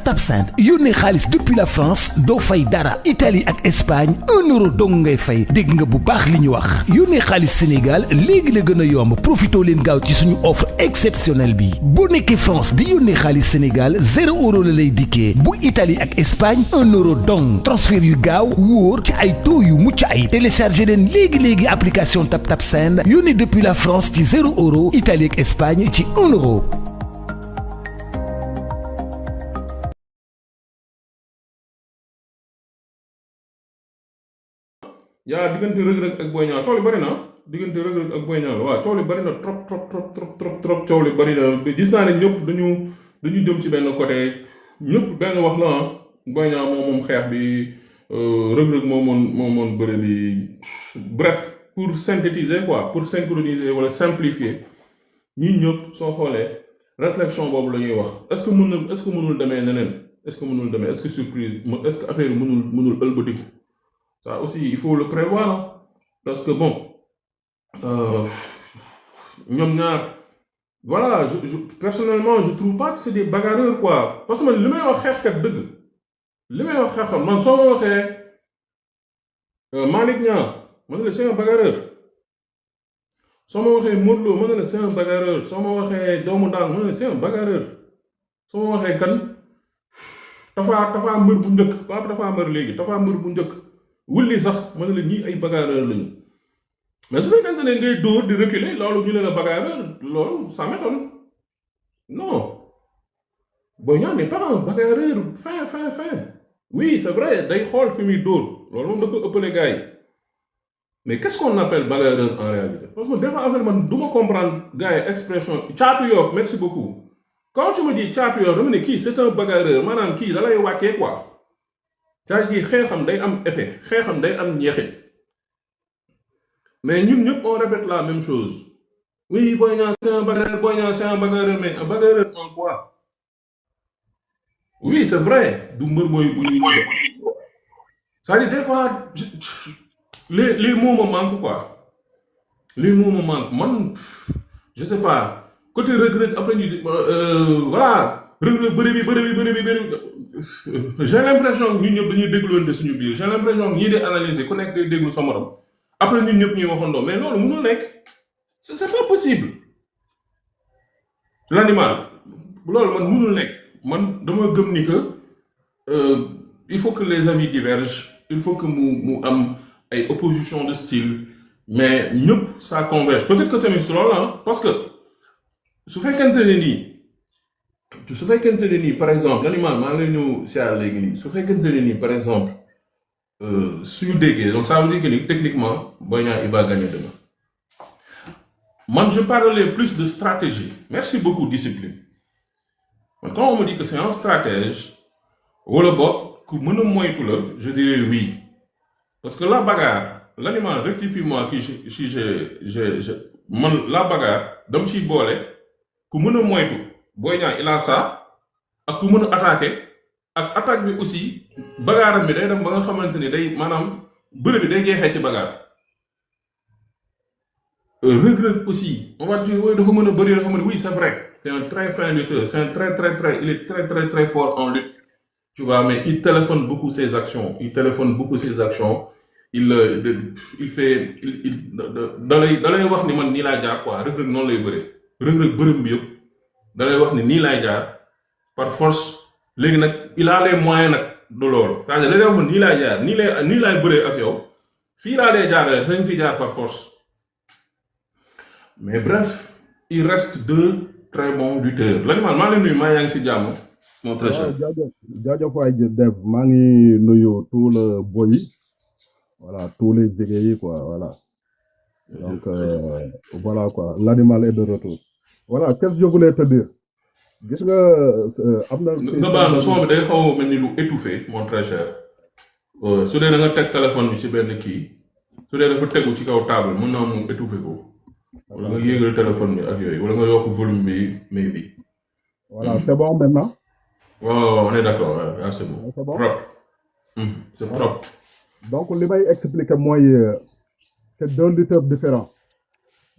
TapTap Send yónnee xaalis depuis la France doo fay dara Italie ak Espagne 1 euro dong ngay fay dégg nga bu baax li ñu wax yónnee xaalis Sénégal léegi la gën a yomb profitoo leen gaaw ci suñu offre exceptionnelle bi boo nekkee France di yónnee xaalis Sénégal 0 euro la lay dikkee bu Italie ak Espagne 1 euro dong transfert yu gaaw wóor ci ay taux yu mucc ay téléchargé leen léegi application TapTap Send yónnee depuis la France ci 0 euro Italie ak Espagne ci 1 euro. yaa diggante Reug Reug ak Boy Niang coow li bëri na diggante Reug Reug ak Boy Niang waaw coow li bëri na trop coow li bëri na gis naa ne ñëpp dañu jëm ci benn côté ñëpp benn wax la Boy Niang moom xeex bi Reug Reug moomoon bëre bi bref pour synthétiser quoi pour synchroniser wala simplifier ñi ñëpp soo xoolee réflexion boobu la ñuy wax est-ce que mënul demee neneen est-ce que surprise est-ce que affaire mënul ëlbatiku ça aussi il faut le prévoir parce que bon ñoom ñaar voilà je personnellement je trouve pas que c'est des bagarreurs quoi parce que man li may wax xeexkat dëgg li may wax xeexkat man soo ma waxee Malick Niang ma ne la c'est un bagarreur soo ma waxee Modou Lo ma ne la c'est un bagarreur soo ma waxee Doomu Daan ma ne la c'est un bagarreur soo ma waxee kan Tapha mbër bu njëkk pas Tapha mbër léegi Tapha mbër bu njëkk wulli sax ma ne la ñii ay bagarreur lañu mais su fekkente ne ngay dóor di reculer loolu ñu ne la bagarreur loolu ça m'étonne non Boy Niang n'est pas un bagarreur fin oui c'est vrai day xool fi muy dóor loolu moom da ko ëppale gars yi mais qu'est-ce qu'on appelle bagarreur en réalité parce que des fois affaire man du ma comprendre gars yi expression Caatu Yoff merci beaucoup quand tu me dis Caatu Yoff dama ne kii c'est un bagarreur maanaam kii da lay wàccee quoi c'est-à-dire xeexam day am effet xeexam day am njeexit mais ñun ñëpp on répète la même chose oui Boy Niang c'est un bagarreur mais un bagarreur en quoi oui c'est vrai du mbër mooy bu ñuy c'est-à-dire des fois les mots me manquent quoi les mots me manquent man je sais pas côté Reug Reug après ñu voilà Reug Reug bëri j'ai l'impression que ñun ñëpp dañuy dégluwante suñu biir j'ai l'impression que ñii di analyser ku nekk day déglu sa morom après ñun ñëpp ñuy waxandoo mais loolu mënul nekk c'est pas possible l'animal loolu man mënul nekk man dama gëm ni que il faut que les avis divergent il faut que mu am ay opposition de style mais ñëpp ça converge peut-être que tamit su loolu la parce que su fekkente ne nii par exemple l'animal maa ngi lay ñëw siyaar léegi nii su fekkente ne nii par exemple suñu déggee donc ça veut dire que ni techniquement Boy Niang il va gagner demain man je parlais plus de stratégie merci beaucoup discipline man quand on me dit que c'est un stratège wala boog ku mën a moytu la je dirais oui parce que la bagarre l'animal rectifie-moi si je man la bagarre dama ciy boole ku mën a moytu Boy Niang il a ça ak ku mën a attaquer ak attaque bi aussi bagaaram bi day dem ba nga xamante ni day maanaam bëre bi day jeexee ci bagaar Reug Reug aussi on va dire oui dafa mën a bëri dafa mën a oui c'est vrai c'est un très fin lutteur c'est un très il est très fort en lutte tu vois mais il téléphone beaucoup ses actions il fait da lay wax ni man nii laa jaar quoi Reug Reug noonu lay bëree Reug Reug bërëm bi yëpp da lay wax ni nii laay jaar par force léegi nag il a les moyens nag de loolu c'est-à-dire da lay wax nii laay jaar nii laay bëree ak yow fii laa dee jaarale dañ fi jaar par force mais bref il reste deux très bons lutteurs l'animal maa ngi nuyu maa yaa ngi si jàmm mon très cher. jaajëf waay Dev maa ngi nuyu tout le boy voilà tous les jege yi quoi voilà donc voilà quoi l'animal est de retour voilà qu'est-ce que je voulais te dire gis nga am na. nga baal son bi day xaw a mel ni lu étouffé mon très cher su dee da nga teg téléphone bi si benn kii su dee dafa tegu ci kaw table mën naa mu étouffé ko wala nga yéegal téléphone bi ak yooyu wala nga yokk volume bi voilà c'est bon maintenant. waaw on est d'accord ouais, c'est bon. C'est bon? Propre. C'est propre. donc li may expliquer mooy c'est deux lutteurs différents.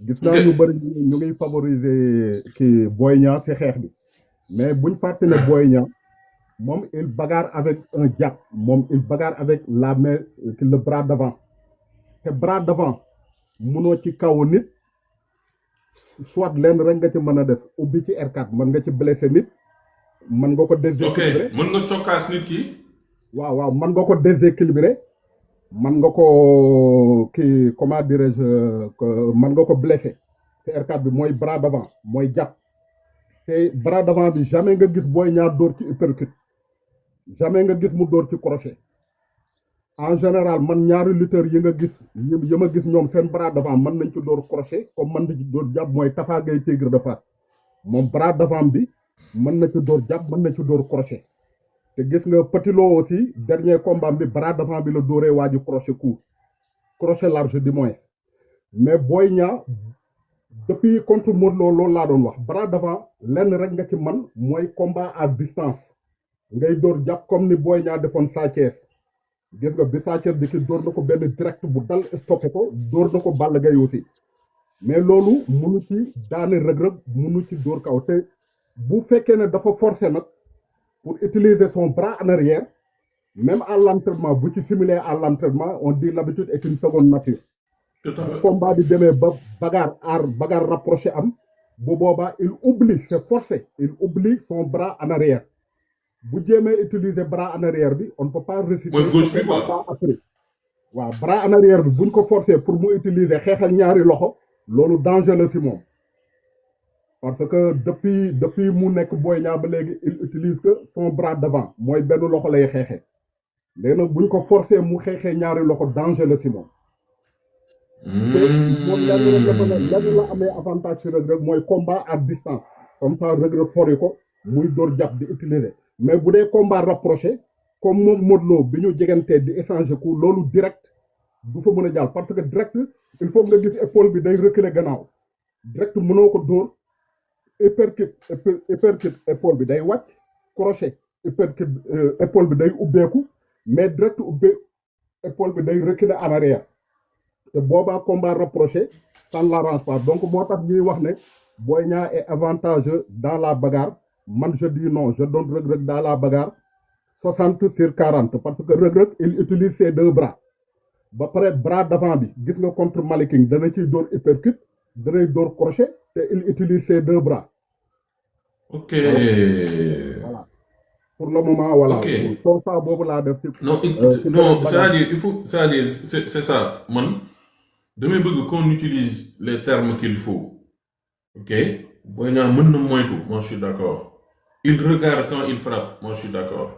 gis naa ñu bëri ñu ngi favoriser kii Boy Niang ci xeex bi mais buñ fàtte ne Boy Niang moom il bagarre avec un jab moom il bagarre avec la main le bras d'avant te bras d'avant munoo ci kaw nit soit lenn rek nga ci mën a def ubbi ci R4 mën nga ci blessé nit mën nga ko déséquilibré ok mën nga cokkaas nit ki. waaw mën nga ko déséquilibré mën nga ko kii comment dirais-je mën nga ko blessé te R4 bi mooy bras d'avant mooy jàpp te bras d'avant bi jamais nga gis Boy Niang dóor ci uppercut jamais nga gis mu dóor ci crochet en général man ñaari lutteurs yi nga gis yi ma gis ñoom seen bras d'avant mën nañ ci dóor crochet comme man di ci dóor jàpp mooy Tapha Gueye Tigre de Fass moom bras d'avant bi mën na ci dóor jàpp mën na ci dóor crochet te gis nga Petit Lo aussi dernier combat bi bras d'avant bi la dóoree waa ji crochet court crochet large du moins mais Boy Niang depuis contre Modou Lo loolu laa doon wax bras d'avant lenn rek nga ci man mooy combat à distance ngay dóor jàpp comme ni Boy Niang defoon Sa Thiès gis nga bi Sa Thiès di ki dóor na ko benn direct bu dal stoppé ko dóor na ko Balla Gaye aussi mais loolu munu ci daane rëg-rëg munu ci dóor kaw te bu fekkee ne dafa forcé nag pour utiliser son bras en arrière même à l'entraînement bu ci simuler à l'entraînement on dit l'habitude est une seconde nature tout à fait combat bi demee ba bagarre rapproché am bu boobaa il oublie c'est forcé il oublie son bras en arrière bu jéemee utiliser bras en arrière bi on ne peut pas réciter mooy gauche bi quoi après waaw bras en arrière bi buñ ko forcer pour mu utiliser xeex ak ñaari loxo loolu danger la si moom parce que depuis mu nekk Boy Niang ba léegi il utilise que son bras d'avant mooy benn loxo lay xeexee léegi nag buñ ko forcer mu xeexee ñaari loxo danger la si moom te moom lenn la amee avantage si Reug Reug mooy combat à distance comme ça Reug Reug fori ko muy dóor jàpp di utiliser mais bu dee combat rapproché comme moom Modou Lo bi ñu jegantee di échanger coup loolu direct du fa mën a jàll parce que direct il faut nga gis épaule bi day reculer gannaaw direct mënoo ko dóor uppercut épaule bi day wàcc crochet uppercut épaule bi day ubbeeku mais direct épaule bi day reculer en arrière te boobaa combat rapproché ça ne l'arrange pas donc moo tax ñuy wax ne Boy Niang est avantageux dans la bagarre man je dis non je donne Reug Reug dans la bagarre 60/40 parce que Reug Reug il utilise ses deux bras ba pare bras d'avant bi gis nga contre Malick King dana ciy dóor uppercut danay dóor crochet te il utilise ses deux bras. ok voilà pour le moment voilà. ok constat boobu laa def. non non c'est-à-dire il faut c'est-à-dire c'est ça man damay bëgg qu'on utilise les termes qu'il faut ok Boy Niang mën na moytu moi je suis d'accord il regarde quand il frappe moi je suis d'accord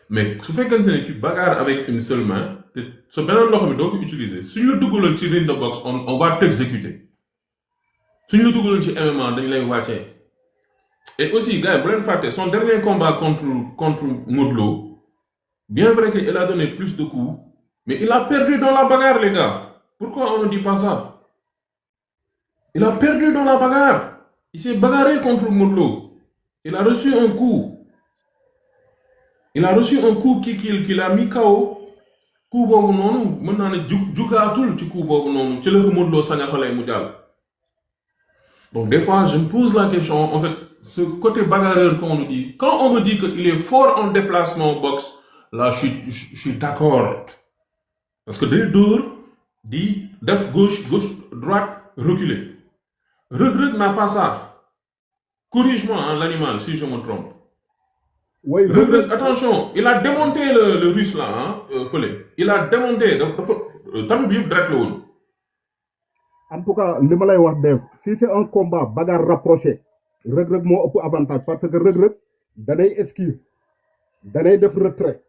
mais su fekkante ne tu bagarres avec une seule main te sa beneen loxo bi doo ko utiliser suñ la duggaloon ci ring de boxe on va t'exécuter suñ la duggaloon ci MMA dañ lay wàccee et aussi gars yi bu leen fàtte son dernier combat contre Modou Lo bien vrai qu'il a donné plus de coups mais il a perdu dans la bagarre les gars pourquoi on ne dit pas ça il a perdu dans la bagarre il s'est bagarré contre Modou Lo il a reçu un coup qui l'a mis KO coup boobu noonu mën naa ne jugaatul ci coup boobu noonu ci la ko Modou Lo sañaxalee mu jàll donc des fois je me pose la question en fait ce côté bagarreur qu'on nous dit quand on me dit qu'il est fort en déplacement boxe là je suis d'accord parce que day dóor di def gauche droite reculer Reug Reug n'a pas ça corrige-moi l'animal si je me trompe. Oui, Reug Reug attention il a démonté le russe là fële il a démonté dafa tamit bi yëpp direct la woon. en tout cas li ma lay wax Dave si c'est un combat bagarre rapproché Reug Reug moo ëpp avantage parce que Reug Reug danay esquive danay def retrait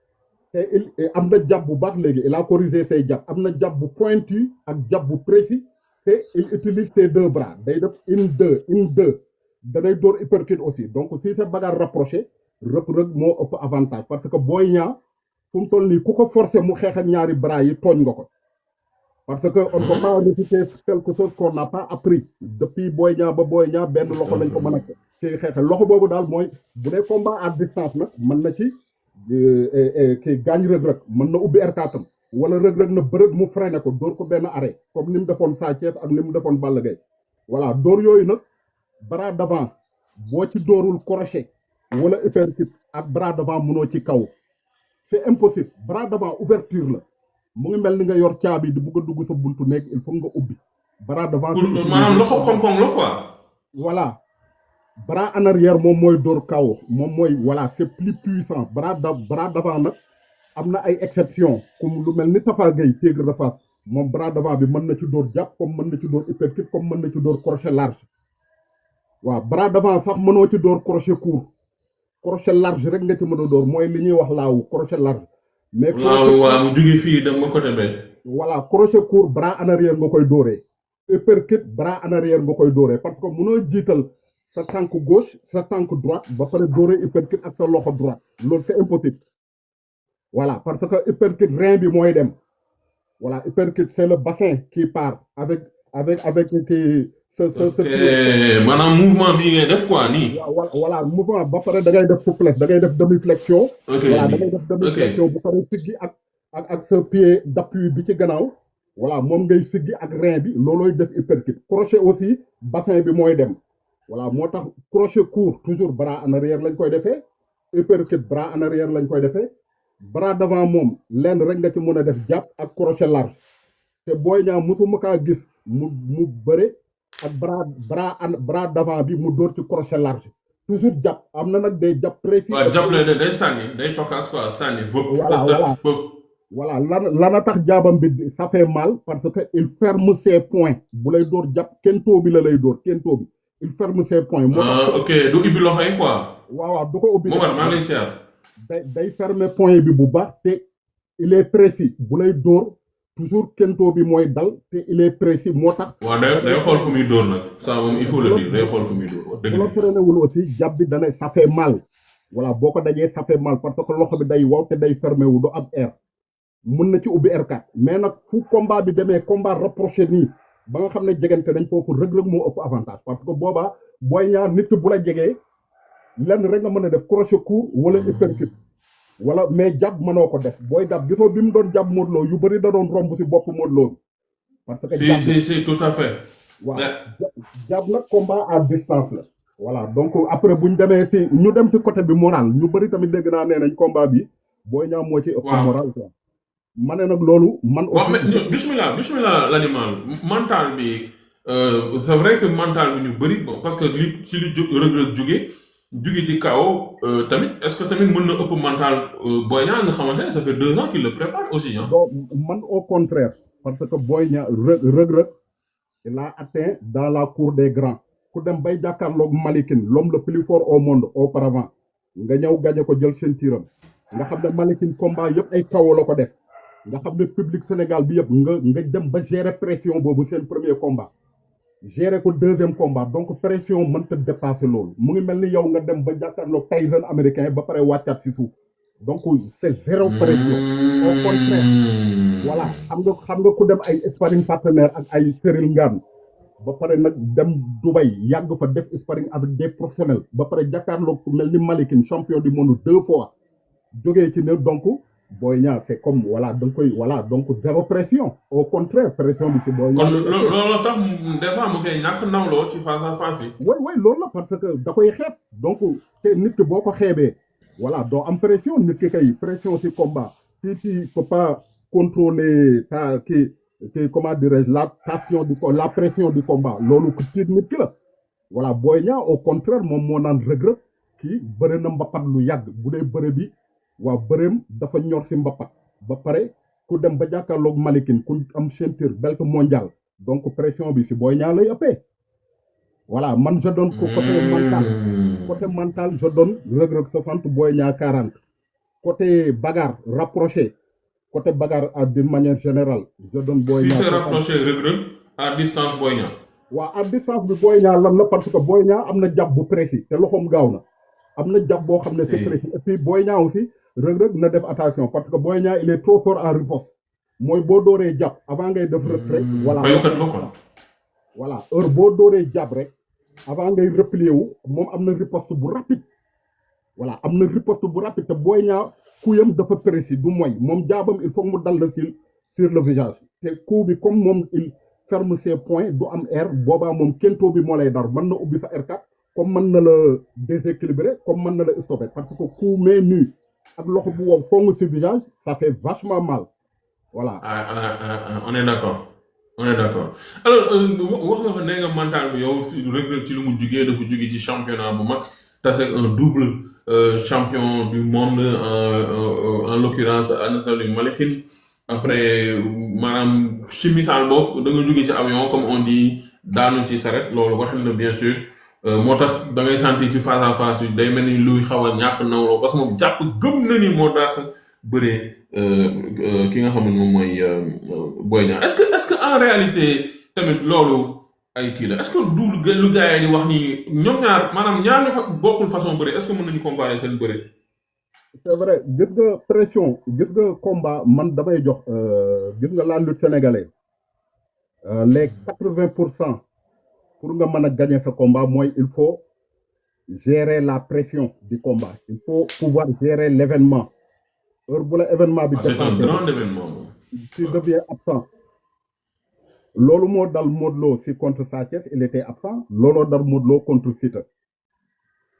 te il am na jàpp bu baax léegi il a corrigé say jàpp am na jàpp bu pointu ak jàpp bu précis te il utilise ses deux bras day def une deux danay door uppercut aussi donc si c'est bagarre rapproché Reug Reug moo ëpp avantage parce que Boy Niang fu mu toll nii ku ko forcer mu xeex ak ñaari bras yi tooñ nga ko parce que on ne peut pas réciter quelque chose qu'on n'a pas appris depuis Boy Niang ba Boy Niang benn loxo lañ ko mën a ci xeexal loxo boobu daal mooy bu dee combat à distance nag mën na ci kii gaañ Reug Reug mën na ubbi R4 wala Reug Reug na bërëg mu freiné ko dóor ko benn arrêt comme ni mu defoon Sa Thiès ak ni mu defoon Balla Gaye voilà dóor yooyu nag bras d'avant boo ci dóorul crochet wala uppercut ak bras devant mënoo ci kaw c'est impossible bras devant ouverture la mu ngi mel ni nga yor caabi di bugg a dugg sa buntu nekk il faut nga ubbi bras devant maanaam loxo koŋ-koŋ la quoi. voilà bras en arrière moom mooy dóor kaw moom mooy voilà c'est plus puissant bras devant nag am na ay exception comme lu mel ni Tafa Gueye Tigre de Fass moom bras devant bi mën na ci dóor jàpp comme mën na ci dóor uppercut comme mën na ci dóor crochet large waaw bras devant sax mënoo ci dóor crochet court crochet large rek nga ci mën a dóor mooy li ñuy wax laawu crochet large mais waaw mu jóge fii dem ba côté be voilà crochet court bras en arrière nga koy dóoree uppercut bras en arrière nga koy dóoree parce que mënoo jiital sa tànk gauche sa tànk droite ba pare dóoree uppercut ak sa loxo droite loolu c'est impossible voilà parce que uppercut rein bi mooy dem voilà uppercut c'est le bassin qui part avec kii maanaam mouvement bii ngay def quoi nii. voilà mouvement ba pare da ngay def souplesse da ngay def demi flexion. voilà da ngay def demi flexion bu pare siggi ak sa pied d'appui bi ci gannaaw. voilà moom ngay siggi ak rein bi loolooy def uppercut crochet aussi bassin bi mooy dem. voilà moo tax crochet court toujours bras en arrière lañ koy defee uppercut bras en arrière lañ koy defee bras devant moom lenn rek nga ci mën a def jàpp ak crochet large te Boy Niang musuma kaa gis mu bëre ak bras d'avant bi mu dóor ci crochet large toujours jàpp am na nag day jàpp précis. waaw jàpp day sànni day tokkaas quoi sànni. voilà lana tax jaabam bi ça fait mal parce que il ferme ses poings bu lay dóor jàpp kentoo bi la lay dóor kentoo bi il ferme ses poings. moo tax ok du ubbi loxo yi quoi. waaw du ko ubbi. maa ngi siyaar. day fermer point bi bu baax te il est précis bu lay dóor toujours kentoo bi mooy dal te il est précis moo tax. waaw day xool fu muy dóor nag ça moom il faut le dire day xool fu muy dóor. bu la freiné wul aussi jàpp bi dana ça fait mal voilà boo ko dajee ça fait mal parce que loxo bi day wow te day fermé wu du am air mën na ci ubbi R4 mais nag fu combat bi demee combat rapproché nii ba nga xam ne jegante nañ foofu Reug Reug moo ëpp avantage parce que boobaa Boy Niang nit ki bu la jegee lenn rek nga mën a def crochet court wala uppercut wala mais jàpp mënoo ko def booy jàpp gisoo bi mu doon jàpp Modou Lo yu bëri da doon romb si bopp Modou Lo parce que si tout à fait. waaw jàpp nag combat à distance la. voilà donc après bu ñu demee si ñu dem si côté bi moral ñu bëri tamit dégg naa nee nañ combat bi Boy Niang moo ci ëpp moral quoi. ma ne nag loolu man. waaw mais bismillah l'animal mental bi c'est vrai que mental bi ñu bëri bon parce que li ci li Reug Reug jóge ci kaw tamit est-ce que tamit mën na ëpp mental Boy Niang nga xamante ne ça fait 2 ans qu'il le prépare aussi hein. donc man au contraire parce que Boy Niang Reug Reug il a atteint dans la cour des grands ku dem bay jàkkaarloog Malikin l'homme le plus fort au monde auparavant nga ñëw gañe ko jël ceinture nga xam ne Malikin combat yëpp ay kaw la ko def. nga xam ne public Sénégal bi yëpp nga dem ba gérer pression boobu seen premier combat gérer ko deuxième combat donc pression mënta dépasser loolu mu ngi mel ni yow nga dem ba jàkkaarloog Tyson américain ba pare wàccaat si suuf donc c'est zéro pression au contraire voilà xam nga ku dem ay sparring partenaire ak ay Cyril Ngane ba pare nag dem Dubaï yàgg fa def sparring avec des professionnels ba pare jàkkaarloog ku mel ni Malikin champion du monde 2 fois jógee ci ne donc Boy Niang c'est comme voilà da nga koy voilà donc zéro pression au contraire pression bi ci Boy Niang. kon loolu tax des fois mu koy ñàkk nawloo ci face à face yi. oui loolu la parce que da koy xeeb donc te nit ki boo ko xeebee voilà doo am pression nit ki kay pression ci combat tu peux pas contrôler ta kii comment dirais-je la pression du combat loolu ku tiit nit ki la voilà Boy Niang au contraire moom moo naan Reug Reug kii bëri na mbapat lu yàgg bu dee bëre bi. waaw bëreem dafa ñor si mbapat ba pare ku dem ba jàkkaarloog Malikin ku am ceinture belt mondial donc pression bi si Boy Niang lay ëppee voilà man je donne côté mental je donne Reug Reug 60 Boy Niang 40 côté bagarre rapproché côté bagarre d'une manière générale je donne Boy Niang si c'est rapproché Reug Reug à distance Boy Niang waaw à distance bi Boy Niang lan la parce que Boy Niang am na jàpp bu précis te loxoom gaaw na am na jàpp boo xam ne c'est précis et puis Boy Niang aussi Reug Reug na def attention parce que Boy Niang il est trop fort en riposte mooy boo dooree jàpp avant ngay def retrait voilà heure boo dooree jàpp rek avant ngay replier wu moom am na riposte bu rapide voilà am na riposte bu rapide te Boy Niang kuyam dafa précis du mooy moom jaabam il faut mu dal la sur le visage te coup bi comme moom il ferme ses poings du am air boobaa moom kentoo bi moo lay dar mën na ubbi sa R4 comme mën na la déséquilibrer comme mën na la stopper parce que coup main nue ak loxo bu wow foo nga si visage ça fait vachement mal voilà. On est d'accord. On est d'accord. Alors, wax nga fa nee nga mental bi yow Reug Reug ci lu mu jugee dafa jugee ci championnat bu mag tase ak un double champion du monde en l'occurrence Anatoly Malikhin après maanaam ci misaal boobu da nga jugee ci avion comme on dit daanu ci saret loolu waxin la bien sûr moo tax da ngay sentir ci face à face yi day mel ni luy xaw a ñàkk nawloo parce que moom jàpp gëm na ni moo tax bëree ki nga xam ne moom mooy Boy Niang est-ce que en réalité tamit loolu ay kii la est-ce que du lu gars yi di wax ni ñoom ñaar maanaam ñaar ñu fa bokkul façon bëre est-ce que mën nañu comparer seen bëre. c'est vrai gis nga pression gis nga combat man damay jox gis nga la lutte sénégalaise les 80% pour nga mën a gagner ce combat mooy il faut gérer la pression du combat il faut pouvoir gérer l'événement. heure bu la événement bi. c'est un grand événement. tu deviens absent. loolu moo dal Modou Lo si contre Sa Thiès il était absent. looloo dal Modou Lo contre Siteu.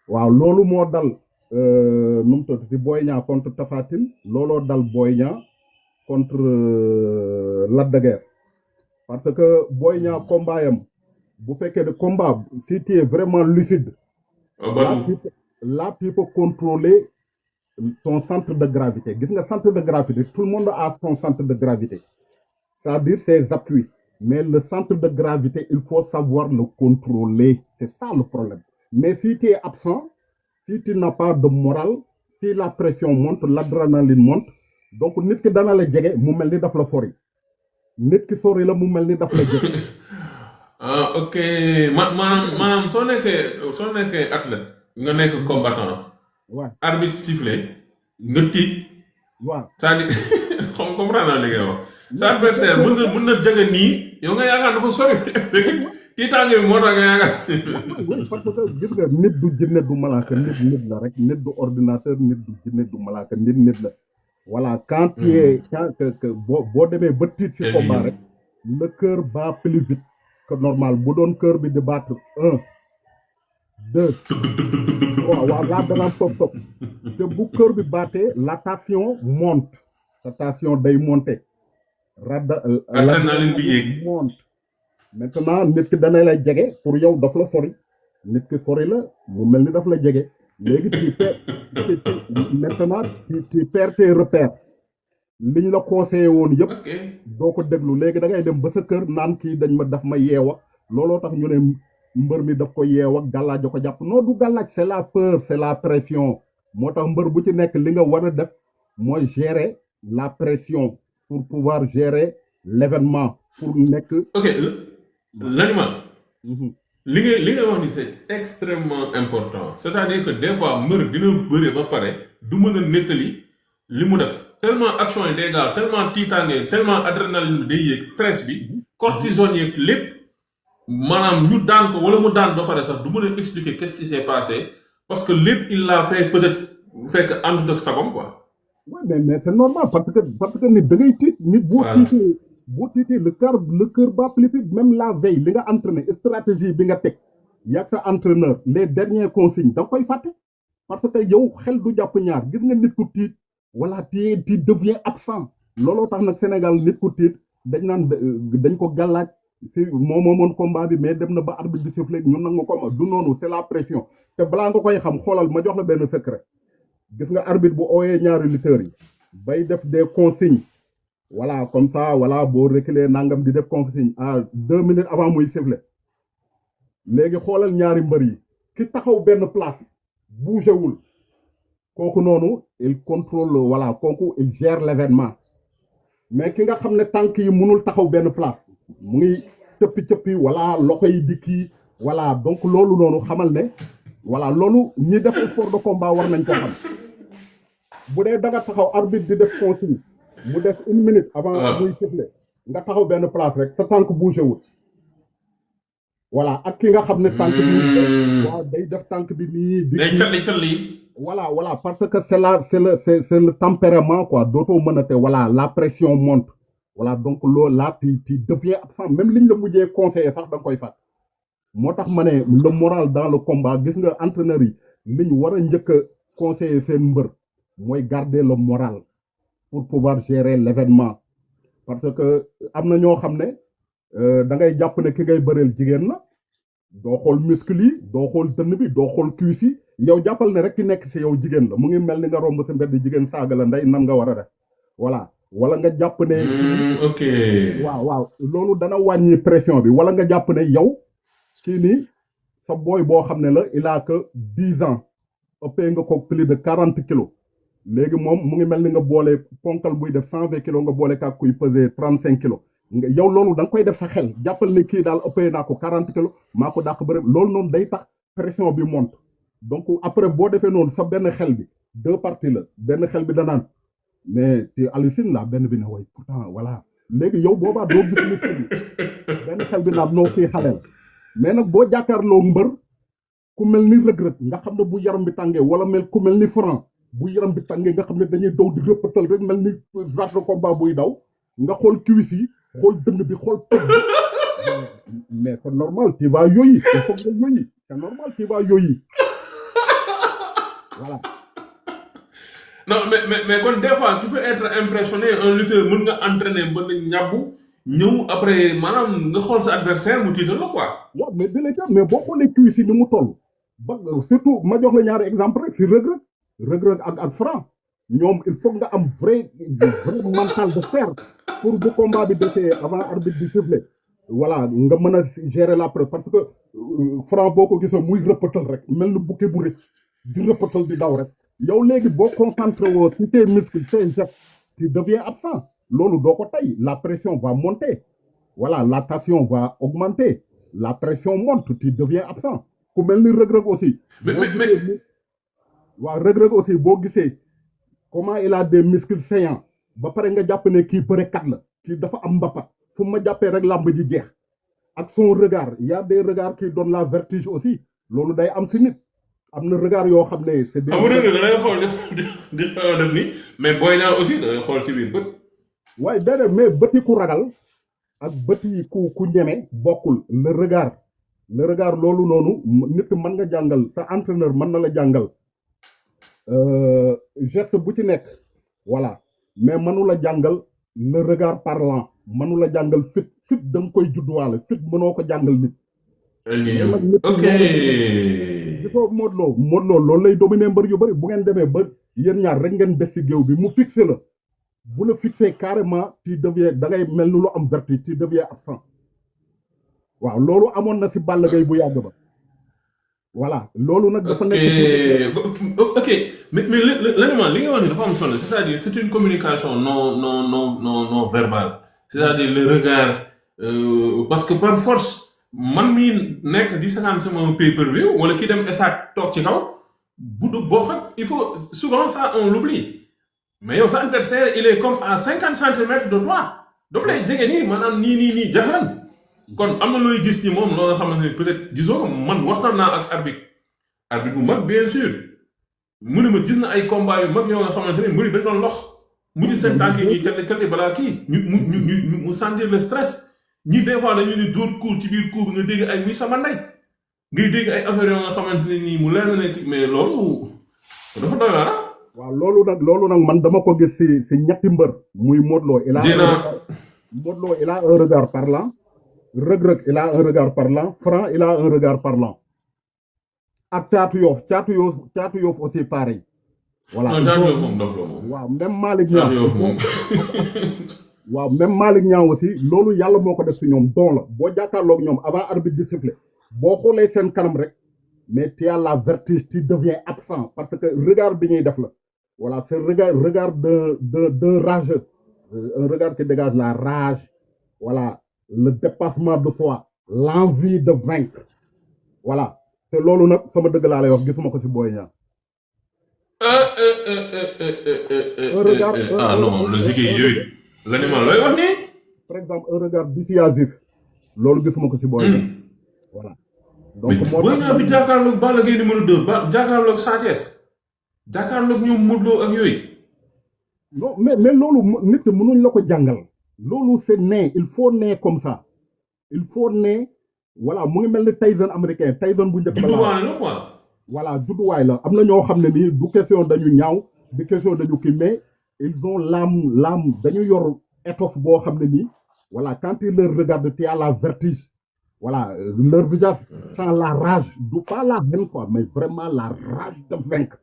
waaw loolu moo dal nu mu tudd si Boy Niang contre Tapha Tine. looloo dal Boy Niang contre Lac de Guiers. parce que Boy Niang combat yam bu fekkee ne combat si tu es vraiment lucide. là tu peux contrôler. Ton centre de gravité gis nga centre de gravité tout le monde a son centre de gravité c'est-à-dire ses appuis mais le centre de gravité il faut savoir le contrôler c'est ça le problème mais si tu es absent si tu n'as pas de morale si la pression monte l'adrénaline monte donc nit ki dana la jege mu mel ni daf la sori nit ki sori la mu mel ni daf la jege. ok maanaam soo nekkee athlète nga nekk combattant. waaw arbitre sifflé nga tiit. waaw c'est-à-dire xam comprendre naa li ngay wax. sa adversaire mën na jege nii yow nga yaakaar dafa sori tiitaange bi moo tax nga yaakaar. parce que gis nga nit du jinne du malaaka nit la rek nit du ordinateur nit du jinne du malaaka nit la. voilà quand tu es que boo demee ba tiit ci combat rek le cœur bat plus vite que normal bu doon cœur bi di battre 1 2 waaw laa danaan topp te bu cœur bi battee la tension monte sa tension day monter adrénaline bi yéeg monte maintenant nit ki dana lay jege pour yow daf la sori nit ki sori la mu mel ni daf la jege léegi maintenant tu perds tes repères liñ la conseillé woon yëpp doo ko déglu léegi da ngay dem ba sa kër naan kii daf ma yeewa looloo tax ñu ne mbër mi daf ko yeew ak gàllaaj ko jàpp non du gàllaaj c'est la peur c'est la pression moo tax mbër bu ci nekk li nga war a def mooy gérer la pression pour pouvoir gérer l'événement pour nekk. ok l'animal. li nga wax ni c'est extrêmement important c'est-à-dire que des fois mbër dina bëre ba pare du mën a nettali li mu def tellement action yi day gaaw tellement tiitaange tellement adrénaline day yéeg stress bi cortisone yeeg lépp. maanaam ñu daan ko wala mu daan ba pare sax du mën a expliquer qu'est-ce qui s'est passé parce que lépp il l'a fait peut-être fekk ànd ak sagom quoi. oui mais c'est normal parce que nit da ngay tiit nit boo tiitee le cœur bat plus vite même la veille li nga entraîné stratégie bi nga teg yaag sa entraîneur les dernières consignes da nga koy fàtte parce que yow xel du jàpp ñaar gis nga nit ku tiit voilà tu deviens absent looloo tax nag Sénégal nit ku tiit dañ ko gàllaaj si moomoon combat bi mais dem na ba arbitre bi sifflé ñun nag ma combat du noonu c'est la pression te balaa nga koy xam xoolal ma jox la benn secret gis nga arbitre bu ooyee ñaari lutteurs yi bay def des consignes voilà comme ça voilà boo reculer nangam di def consigne à 2 minutes avant muy sifflé léegi xoolal ñaari mbër yi ki taxaw benn place bougé wul kooku noonu il contrôle voilà kooku il gère l'événement mais ki nga xam ne tànk yi mënul taxaw benn place mu ngi cëppi voilà loxo yi di kii voilà donc loolu noonu xamal ne voilà loolu ñi def sport de combat war nañ ko xam bu dee da nga taxaw arbitre di def consigne mu def 1 minute avant muy siffler nga taxaw benn place rek sa tànk bougé wut voilà ak ki nga xam ne tànk bi waaw day def tànk bi nii day calli voilà parce que c'est le tempérament quoi dootoo mën a te voilà la pression monte voilà donc loolu là tu deviens absent même liñ la mujjee conseillé sax da nga koy fàtt moo tax ma ne le moral dans le combat gis nga entraîneur yi li ñu war a njëkk a conseiller seen mbër mooy garder le moral pour pouvoir gérer l'événement parce que am na ñoo xam ne da ngay jàpp ne ki ngay bëreel jigéen la doo xool muscle yi doo xool dënn bi doo xool cuisse yi yow jàppal ne rek ki nekk ci yow jigéen la mu ngi mel ni nga romb sa mbedd jigéen saaga la ndey nan nga war a def voilà wala nga jàpp ne ok waaw loolu dana wàññi pression bi wala nga jàpp ne yow kii nii sa booy boo xam ne la il a que 10 ans ëppee nga ko plus de 40 kilos léegi moom mu ngi mel ni nga boole ponkal buy def 120 kilos nga boole kaak kuy peser 35 kilos yow loolu da nga koy def sa xel jàppal ne kii daal ëppee naa ko 40 kilos maa ko dàq bëri loolu noonu day tax pression bi monte donc après boo defee noonu sa benn xel bi 2 parties la benn xel bi danaan mais tu hallucines la benn bi ne way pourtant voilà léegi yow boobaa doo gis ni kii benn xel bi naan noo kii xaleel mais nag boo jàkkaarloo mbër ku mel ni Reug-Reug nga xam ne bu yaram bi tàngee wala ku mel ni Franc bu yaram bi tàngee nga xam ne dañuy daw di rëppatal rek mel ni genre de combat buy daw nga xool cuisse yi xool dënn bi xool pëj bi mais c'est normal tu vas yooyi il faut nga yooyi c'est normal tu vas yooyi voilà. Non, mais quand des fois, tu peux être impressionné, un lutteur, mën nga entraîner, mën nga ñabbu, ñëw après, maanaam nga xool sa adversaire mu tiital la quoi. waaw mais délégué mais boo xoolee cuisse yi ni mu toll ba surtout ma jox la ñaari exemple rek si Reug-Reug ak Franc ñoom il faut nga am vrai mental de fer pour bu combat bi defee avant arbitre bi siffler voilà nga mën a gérer la preuve parce que Franc boo ko gisoo muy rëppatal rek mel ni bukki bu rëcc di rëppatal di daw rek yow léegi boo concentré woo si tes muscles tes gestes tu deviens absent loolu doo ko tey la pression va monter voilà la tension va augmenter la pression monte tu deviens absent ku mel ni Reug-Reug aussi waaw Reug-Reug aussi boo gisee comment il a des muscles saillants ba pare nga jàpp ne kii bërekat la kii dafa am mbapat fu ma jàppee rek làmb ji jeex ak son regard il y a des regards qui donnent la vertige aussi loolu day am si nit am na regard yoo xam ne c'est des xam nga da ngay xool di def ni mais Boy Niang aussi da ngay xool ci biir bët waaye déedéet mais bëti ku ragal ak bëti ku ñeme bokkul le regard loolu noonu nit mën nga jàngal sa entraîneur mën na la jàngal geste bu ci nekk voilà mais mënu la jàngal le regard parlant mënu la jàngal fit da nga koy judduwaale fit mënoo ko jàngal nit ok di ko Modou Lo loolu lay dominer mbër yu bëri bu ngeen demee ba yéen ñaar rek ngeen des ci géew bi mu fixé la bu la fixé carrément tu deviens da ngay mel ni lu am vertige tu deviens absent waaw loolu amoon na ci Balla Gaye bu yàgg ba voilà loolu nag dafa nekk ok mais l'animal li nga wax ni dafa am solo c'est-à-dire c'est une communication non verbale c'est-à-dire le regard parce que par force man mii nekk di seetaan sama pay-per-view wala ki dem stade toog ci kaw bu du boo xam il faut souvent ça on l'oublie mais yow sa adversaire il est comme à 50 centimètres de toi daf lay jege nii maanaam nii jaxan kon am na looy gis ni moom loo nga xamante ne peut-être gisoo ko man waxtaan naa ak arbitre bu mag bien sûr mu ne ma gis na ay combat yu mag yoo nga xamante ne mbëri dañ doon lox mu gis seen tànk yi calli balaa kii mu sentir le stress ñi des fois dañu ni dóor cour ci biir cour nga dégg ay wuy sama ndey ngay dégg ay affaires yoo nga xamante ne nii mu leer na ne mais loolu dafa doy waar. waaw loolu nag man dama ko gis si ñetti mbër muy Modou Lo il a un regard parlant Reug-Reug il a un regard parlant Franc il a un regard parlant ak Caatu Yoff aussi pareil. voilà waaw même Malick Niang waaw même Malick Niang aussi loolu yàlla moo ko def si ñoom don la boo jàkkaarloog ñoom avant arbitre di siffler boo xoolee seen kanam rek mais tu as la vertige tu deviens absent parce que regard bi ñuy def la voilà c'est regard de rageux un regard qui dégage la rage voilà le dépassement de soi l'envie de vaincre voilà te loolu nag sama dëgg laa lay wax gisuma ko si Boy Niang non logique yooyu l'animal looy wax nii par exemple un regard dissuasif loolu gisuma ko si Boy Niang voilà donc moo Boy Niang bi jàkkaarloog Balla Gaye numéro 2 jàkkaarloog Sa Thiès jàkkaarloog ñoom Modou Lo ak yooyu non mais loolu nit mënuñ la ko jàngal loolu c'est né il faut né comme ça il faut né voilà mu ngi mel ni Tyson américain Tyson bu njëkk ba judduwaale la quoi. voilà judduwaay la am na ñoo xam ne nii du question dañu ñaaw du question dañu kii mais ils ont l'âme dañu yor étoffe boo xam ne nii voilà quand ils leur regardent tu as la vertige voilà leur visage sent la rage du pas la haine quoi mais vraiment la rage de vaincre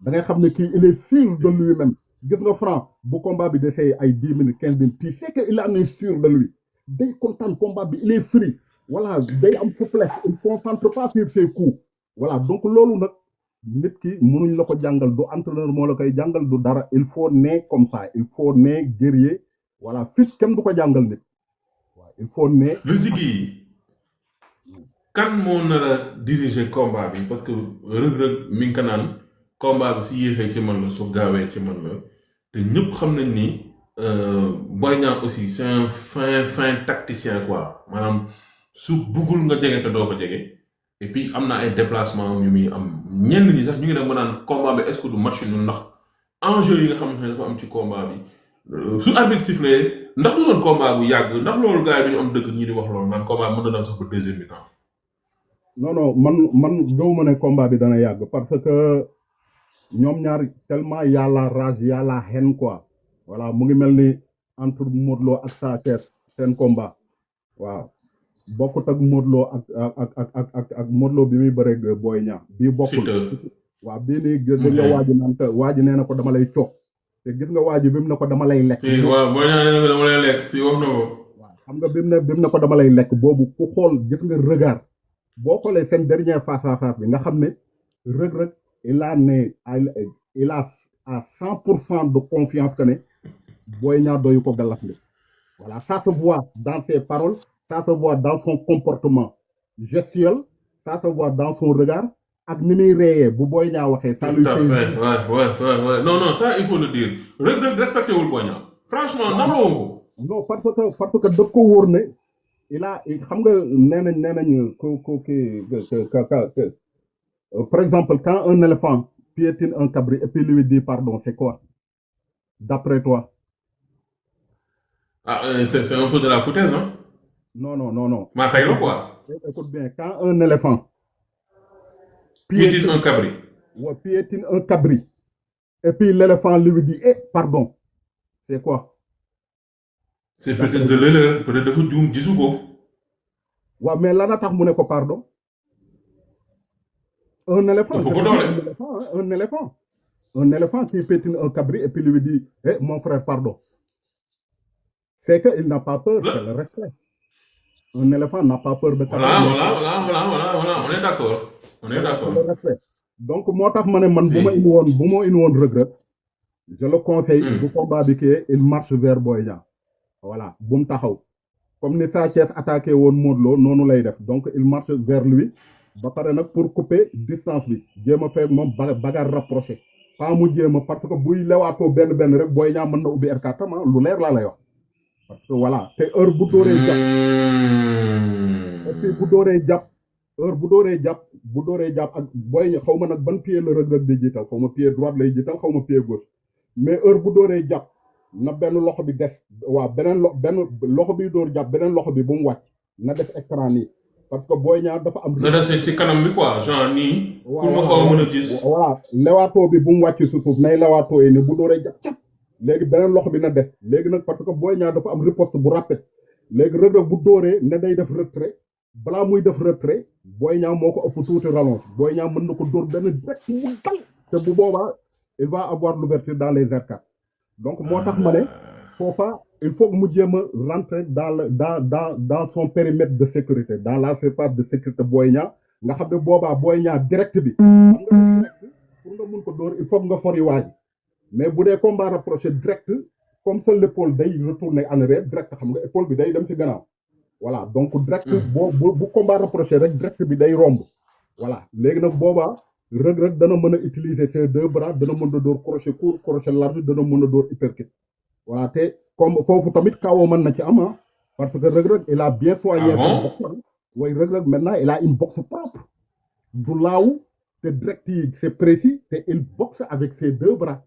da ngay xam ne kii il est sûr de lui-même gis nga Franc bu combat bi desee ay 10 minutes 15 minutes tu sais que il en est sûr de lui day kontaan combat bi il est free voilà day am souplesse il concentre pas sur ses coups voilà donc loolu nag nit ki mënuñ la ko jàngal du entraîneur moo la koy jàngal du dara il faut né comme ça il faut né guerrier voilà fit kenn du ko jàngal nit waaw il faut né. Riziki kan moo nar a diriger combat bi parce que Reug mi ngi ko naan combat bi su yéexee ci man la su gaawee ci man la te ñëpp xam nañ ni Boy Niang aussi c'est un fin tacticien quoi maanaam su buggul nga jege te doo ko jege. Et puis am na ay déplacement yu muy am ñenn ñi sax ñu ngi dem ba naan combat bi est-ce que du match ñu ndax enjeu yi nga xamante ne dafa am ci combat bi su arbitre sifflé ndax du doon combat bu yàgg ndax loolu gars yi duñu am dëgg ñi di wax loolu naan combat mën na dem sax ba deuxième mi-temps. non man gëwuma ne combat bi dana yàgg parce que ñoom ñaar tellement y a la rage y a la haine quoi voilà mu ngi mel ni entre Modou Lo ak Sa Thiès seen combat waaw. bokkut ak Modou Lo ak Modou Lo bi muy bëreeg Boy Niang bii bokkul waaw bii nii gis nga waaji naan te waaji nee na ko dama lay coog te gis nga waaji bi mu ne ko dama lay lekk si waaw Boy Niang nee na ko dama lay lekk si wax na ko waaw xam nga bi mu ne ko dama lay lekk boobu ku xool gis nga regard boo xoolee seen dernier face à face bi nga xam ne Reug il a à 100% de confiance que ne Boy Niang doyu ko gallas li voilà ça se voit dans ses paroles ça se voit dans son comportement gestuel, ça se voit dans son regard. Ak ni muy réyee bu Boy Niang waxee. ça lui fait ouais. Non ça il faut le dire Reug respecté wul Boy Niang franchement naxoo ko. non parce que daf ko wóor ne il a xam nga nee nañu par exemple quand un éléphant piétine un cabri et puis lui dit pardon c'est quoi d'après toi. C'est un peu de la foutaise hein. Non. Mais quoi? Écoute bien, quand un éléphant piétine un cabri. Ouais, piétine un cabri. Et puis l'éléphant lui dit, pardon. C'est quoi? C'est peut-être de l'erreur, peut-être de Fudjoum, Djisugo. Ouais, mais là, n'attends pas ko pardon. Un éléphant. Un éléphant qui piétine un cabri et puis lui dit, mon frère, pardon. C'est qu'il n'a pas peur, c'est le respect. Un éléphant n'a pas peur de Voilà, on est d'accord. Donc, moi, je le conseille, bu combat bi il marche vers Boy Niang. Voilà, boum taxaw. Comme ni Sa Thiès attaqué won Modou Lo, nonu lay def. Donc, il marche vers lui. Ba paré nak pour couper distance bi. Djema fay mom bagarre rapproché. Pas mu djema parce que buy lewato ben rek Boy Niang mën na ubbi R4 lu leer la lay wax. Parce que voilà, te heure bu dooree jàpp. Et puis bu dooree jàpp ak Boy Niang xaw ma nag ban pied la Reug di jiital xaw ma pied droite lay jiital xaw ma pied gauche mais heure bu dooree jàpp na benn loxo bi def waaw benn loxo bi door jàpp beneen loxo bi bu mu wàcc na def écran nii parce que Boy Niang dafa am. na def ci kanam bi quoi genre nii. pour ma xaw a mën a gis. voilà lewaatoo bi bu mu wàcc su suuf nay lewaatoo yi ne bu dooree jàpp léegi beneen loxo bi na def léegi nag parce que Boy Niang dafa am riposte bu rapide léegi Reug bu dóoree ne day def retrait balaa muy def retrait Boy Niang moo ko ëpp tuuti rallonge Boy Niang mën na ko dóor benn direct mu dal te bu boobaa il va avoir l'ouverture dans les R4 donc moo tax ma ne foofa il faut que mu jéem a rentrer dans son périmètre de sécurité dans la surface de sécurité Boy Niang nga xam ne boobaa Boy Niang direct bi xam nga direct pour nga mun ko dóor il faut nga fori waaj mais bu dee combat rapproché direct comme ça l'épaule day retourner en arrière direct xam nga épaule bi day dem ci gannaaw voilà donc direct bu combat rapproché rek direct bi day romb voilà léegi nag boobaa Reug dana mën a utiliser ses deux bras dana mën a door crochet court crochet large dana mën a door uppercut voilà te comme foofu tamit kaawoo mën na ci am parce que Reug il a bien soigné son boxe way Reug maintenant il a une boxe propre du laaw te direct yi c'est précis te il boxe avec ses deux bras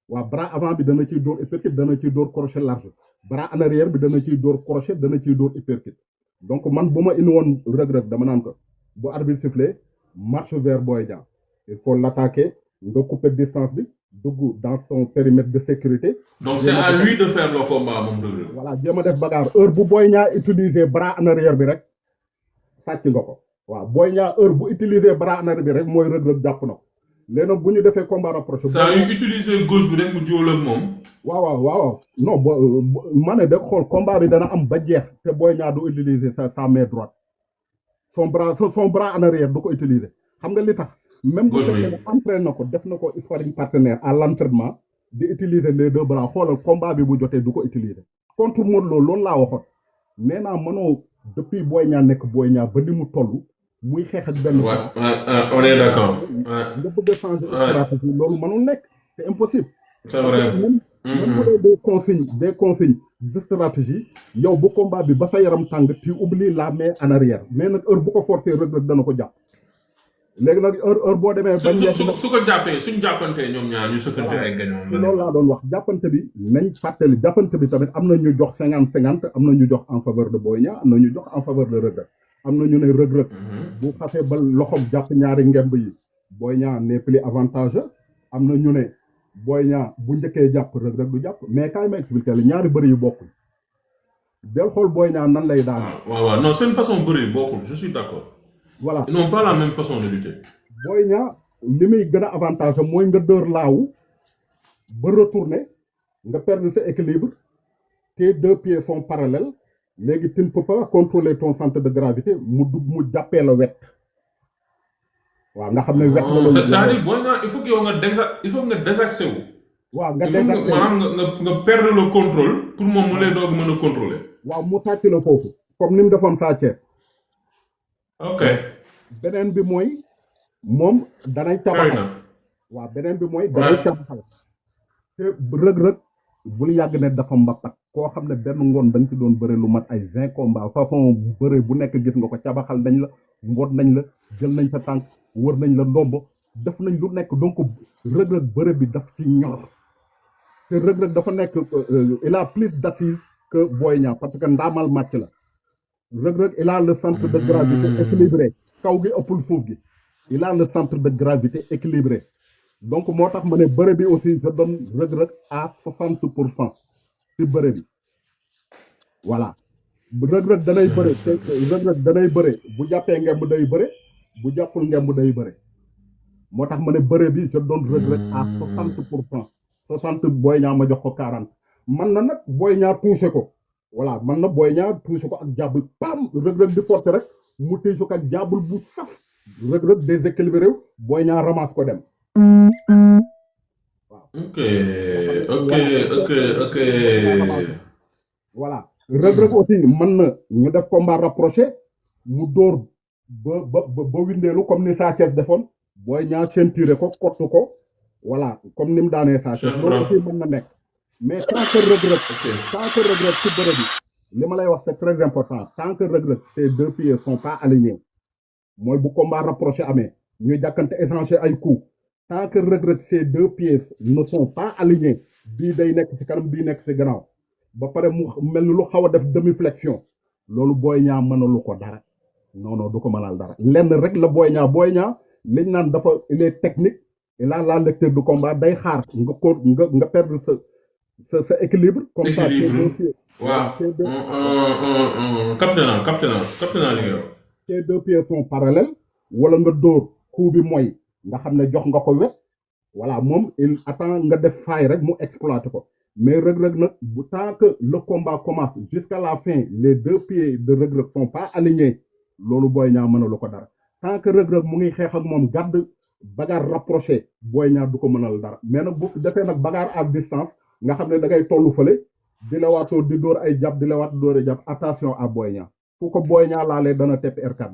waaw bras avant bi dana ciy door uppercut dana ciy door crochet large bras en arrière bi dana ciy door crochet dana ciy door uppercut donc man bu ma indi woon Reug dama naan ko bu arbitre sifflé marche vers Boy Niang il faut l'attaquer nga couper distance bi dugg dans son périmètre de sécurité. Donc c'est à lui de faire le combat moom Reug Reug. Voilà jéem a def bagarre heure bu Boy Niang utiliser bras en arrière bi rek sàcc nga ko waaw Boy Niang heure bu utiliser bras en arrière bi rek mooy Reug Reug jàpp na ko léegi nag bu ñu defee combat rapproché. saa yu utiliser gauche bi rek mu jóol ak moom. waaw non ma ne da xool combat bi dana am ba jeex te Boy Niang du utiliser sa main droite son bras en arrière du ko utiliser xam nga li tax. même bu fekkee entraîné na ko def na ko sparring partenaire à l'entraînement di utiliser les deux bras xoolal combat bi bu jotee du ko utiliser. contre Modou Lo loolu laa waxoon nee naa mënoo depuis Boy Niang nekk Boy Niang ba ni mu toll muy xeex ak benn. on est d'accord. nga bëgg a changer stratégie loolu mënul nekk c'est impossible. c'est vrai. même bu dee des consignes de stratégie yow bu combat bi ba sa yaram tàng tu oublies la main en arrière mais nag heure bu ko forcer Reug Reug dana ko jàpp. léegi nag heure boo demee. su ko jàppee suñ jàppantee ñoom ñaar ñu sëkkante ay gañoon. loolu laa doon wax jàppante bi nañ fàttali jàppante bi tamit am na ñu jox 50-50 am na ñu jox en faveur de Boy Niang am na ñu jox en faveur de Reug Reug am na ñu ne Reug Reug bu xasee ba loxoom jàpp ñaari ngemb yi Boy Niang n'est plus avantageux am na ñu ne Boy Niang bu njëkkee jàpp Reug Reug du jàpp mais kaay ma expliqué la ñaari bëri yu bokkul del xool Boy Niang nan lay daan. waaw non seen façon bëri yu bokkul je suis d'accord. Voilà. Ils n'ont pas la même façon de lutter. Boy Niang li muy gën a avantage mooy nga dóor laawu ba retourner nga perdre sa équilibre tes deux pieds sont parallèles léegi tu ne peux pas contrôler ton centre de gravité mu jàppee la wet waaw nga xam ne wet la la. c'est-à-dire Boy Niang il faut nga désaxé wu. waaw nga désaxé maanaam nga perdre le contrôle pour moom mu lay doog mën a contrôler. waaw mu sàcc la foofu comme ni mu defoon Sa Thiès. ok beneen bi mooy moom danay cabaxal waaw beneen bi mooy danay cabaxal te Reug Reug bul yàgg ne dafa mbappat koo xam ne benn ngoon da nga ci doon bëre lu mat ay 20 combats façon bëre bu nekk gis nga ko cabaxal nañ la mboot nañ la jël nañ sa tànk wër nañ la ndombo def nañ lu nekk donc Reug Reug bëre bi daf ci ñor te Reug Reug dafa nekk il a plus d'assises que Boy Niang parce que ndaamal match la Reug Reug il a le centre de gravité équilibré kaw gi ëppul suuf gi il a le centre de gravité équilibré donc moo tax ma ne bëre bi aussi je donne Reug Reug à 60% ci bëre bi voilà Reug Reug danay bëre te Reug Reug danay bëre bu jàppee ngemb day bëre bu jàppul ngemb day bëre moo tax ma ne bëre bi je donne Reug Reug à 60%. 60 Boy Niang ma jox ko 40 man na nag Boy Niang touché ko voilà man na Boy Niang touché ko ak jàbb pam Reug Reug di porté rek mu touché ko ak jàbbul bu saf Reug Reug déséquilibré Boy Niang ramasse ko dem waaw. ok. voilà Reug Reug aussi mën na ñu def combat rapproché mu dóor ba windeelu comme ni Sa Thiès defoon Boy Niang ceinturé ko kottu ko voilà comme ni mu daanee Sa Thiès loolu aussi mën na nekk mais tant que Reug Reug ci bëre bi li ma lay wax c'est très important tant que Reug Reug ces deux pieds sont pas alignés mooy bu combat rapproché amee ñuy jàkkante échanger ay coups tant que Reug Reug ces deux pieds ne sont pas alignés bii day nekk ci kanam bii nekk ci gannaaw ba pare mu mel ni lu xaw a def demi flexion loolu Boy Niang mënalu ko dara non du ko mënal dara lenn rek la Boy Niang liñ naan dafa il est technique il a la lecture du combat day xaar nga perdre sa équilibre. comme ça waaw captain li nga wax. ces deux pieds sont parallèles wala nga dóor coup bi mooy nga xam ne jox nga ko wet voilà moom il attend nga def faille rek mu exploiter ko mais Reug Reug nag bu tant que le combat commence jusqu'à la fin les deux pieds de Reug Reug sont pas alignés loolu Boy Niang mënalu ko dara tant que Reug Reug mu ngi xeex ak moom gàdd bagarre rapproché Boy Niang du ko mënal dara mais nag bu defee nag bagarre à distance nga xam ne da ngay tollu fële di la waatoo di dóor ay jàpp di la waat dóor ay jàpp attention à Boy Niang fu ko Boy Niang laalee dana tepp R4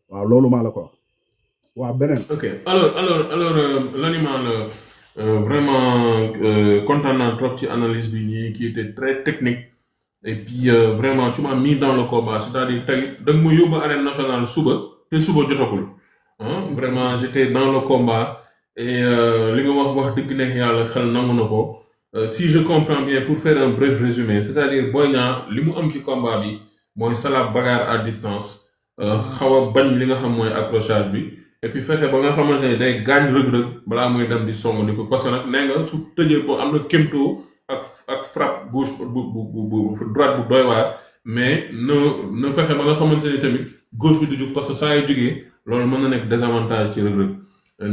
waaw loolu maa la ko wax waaw beneen. ok alors l'animal vraiment content naa trop ci analyse bi nii qui était très technique et puis vraiment tu m'as mis dans le combat c'est-à-dire tey da nga ma yóbbu arène nationale suba te suba jotagul vraiment j'étais dans le combat et li nga wax dëgg neex yàlla xel nangu na ko si je comprends bien pour faire un bref résumé c'est-à-dire Boy Niang li mu am ci combat bi mooy salab bagarre à distance xaw a bañ li nga xam mooy accrochage bi et puis fexe ba nga xamante ne day gaañ rëg-rëg balaa muy dem di song ni ko parce que nag nee nga su tëjee ko am na kémtoo ak frappe gauche bu droite bu doy waar mais na fexe ba nga xamante ni tamit gauche bi du jug parce que saa yu jugee loolu mën na nekk désavantage ci rëg-rëg